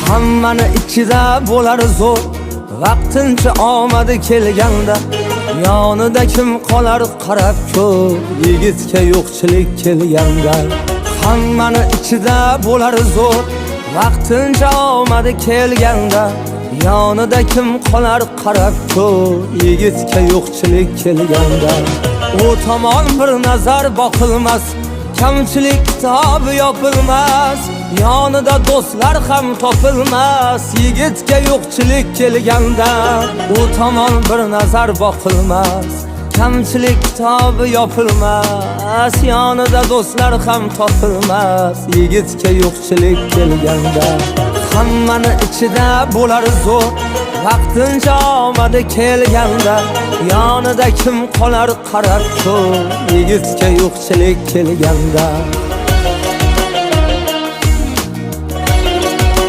Hammani ichida bo'lar zo'r, vaqtincha omadi kelganda. Yonida kim qolar qarab ko'r, yigitga yo'qchilik kelganda. Hammani ichida bo'lar zo'r, vaqtincha omadi kelganda. Yonida kim qolar qarab ko'r, yigitga yo'qchilik kelganda. O tomon bir nazar boqilmas, kamchilik kitobi yopilmas. Yonida do'stlar ham topilmas, yigitga yo'qchilik kelganda. O tomon bir nazar boqilmas, kamchilik kitobi yopilmas. Yonida do'stlar ham topilmas, yigitga yo'qchilik kelganda. Hammani ichida bo'lar zo'r, vaqtincha omadi kelganda. Yonida kim qolar qarab ko'r, yigitga yo'qchilik kelganda.